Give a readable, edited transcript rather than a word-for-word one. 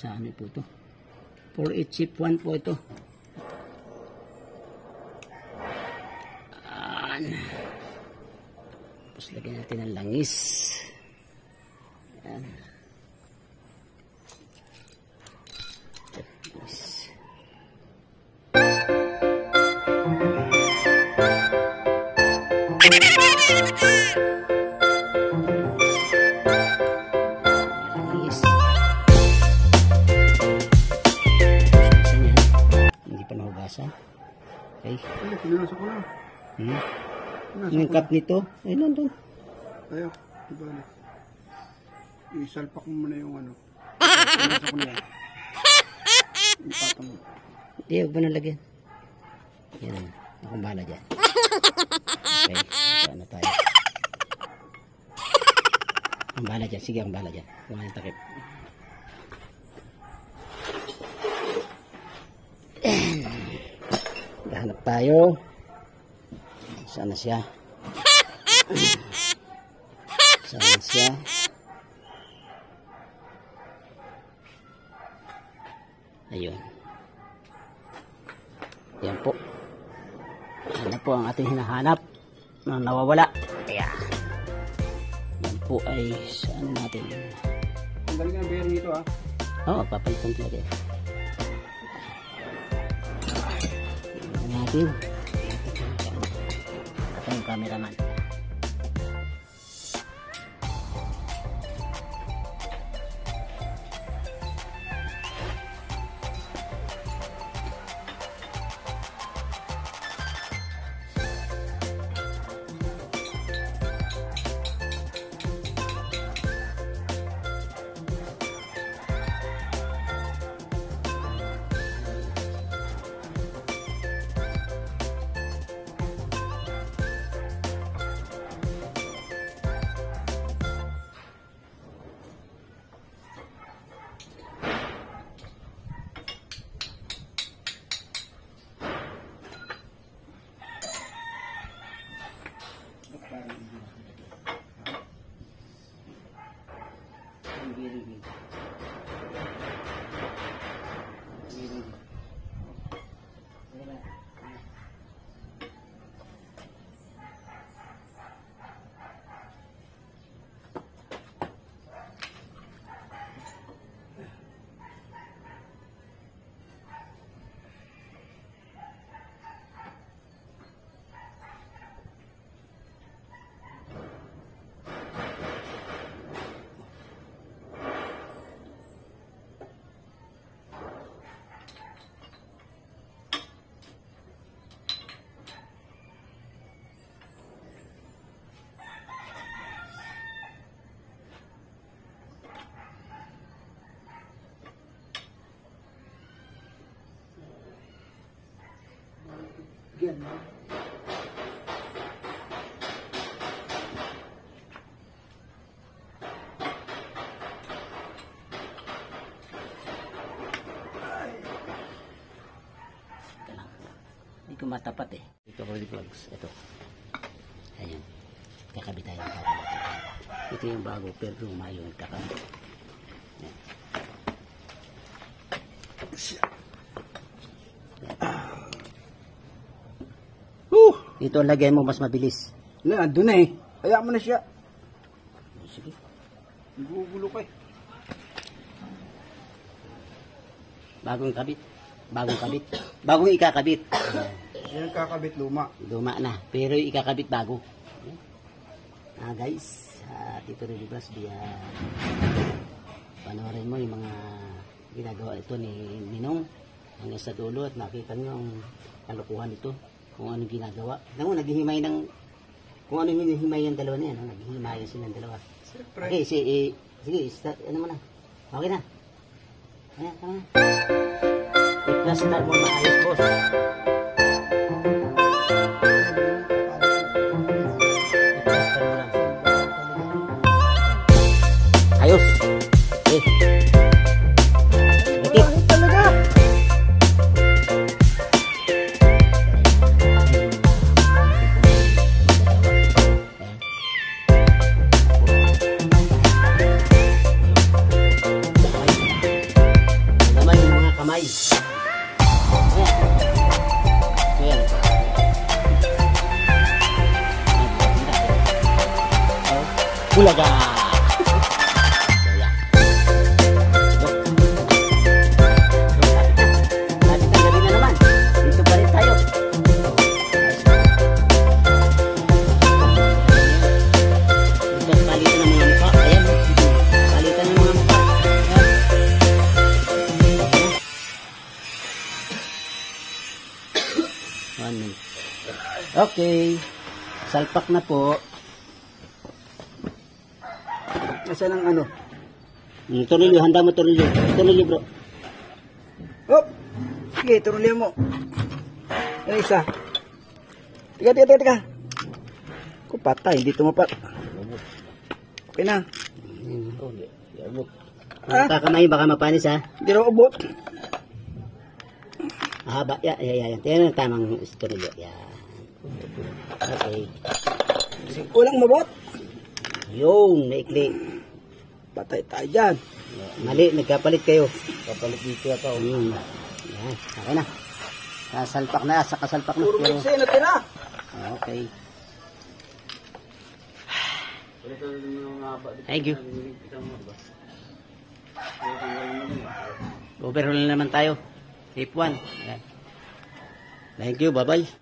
Sa ano po ito? 4-8 chip 1 po ito. Tapos lagyan natin ng langis. Ayan. Okay. Pinasa ko na. Yung cup nito, ay nandun. Ayaw, diba na. Isalpak mo muna yung ano. Pinasa ko na yan. Ipatang mo. Hindi, huwag mo nalagyan. Yan, akong bahala dyan. Okay, ano tayo. Akong bahala dyan, sige akong bahala dyan. Kumain takip. Hanap tayo. Sana siya. Sana siya. Ayun. Yan po. Yan po ang ating hinahanap na nawawala. Kaya yan po ay saan natin. Ang galing na bearing ito ah. Oo, papalitan talaga. Natin. Ito yung cameraman. Yan. Hindi ko matapat eh. Ito ko yung plugs. Ito. Ayan. Kakabit tayo. Ito yung bago pero lumayo yung kakabit. Ayan. Ito lagay mo mas mabilis. Na, doon na eh. Kaya mo na siya. Sige. Nagugulo ka eh. Bagong kabit. Bagong kabit. Bagong ikakabit. Yan kakabit luma. Luma na. Pero ikakabit bago. Guys. Tito Rudy Blas. Panoorin mo yung mga ginagawa ito ni Ninong. Hanggang sa dulo at nakita nyo ang kalukuhan ito. Kung anong ginagawa. Alam mo, naghihimay ng kung anong hinihimay yung dalawa na yan. Naghihimay silang dalawa. Okay, sige, start, ano mo na. Okay na. Ayan, tama na. I-plus start mo maayos, boss. I-plus start mo lang. Ayos. Okay. Bulaga! Lapit ang gabi na naman. Dito pa rin tayo. Ito, palitan ng mga mukha. Ayan. Palitan ng mga mukha. Ayan. 1 minute. Okay. Salpak na po. Nasaan ang ano? Tornilyo, handa mo tornilyo. Tornilyo bro. Hop! Sige, turulihan mo. Yan isa. Tiga. Kung patay, hindi tumapat. Okay na. Kakamayin baka mapanis ha. Hindi raw ubot. Mahaba. Yan. Yan ang tamang tornilyo. Yan. Okay. Walang mabot. Yung, naikli. Patay tayo dyan. Mali, nagkapalit kayo. Kapalit dito ako. Yan. Okay na. Kasalpak na, sa kasalpak na. Puro Pero, kasi natira. okay. Thank you. Overhaul na naman tayo. Tape 1. Thank you, bye-bye.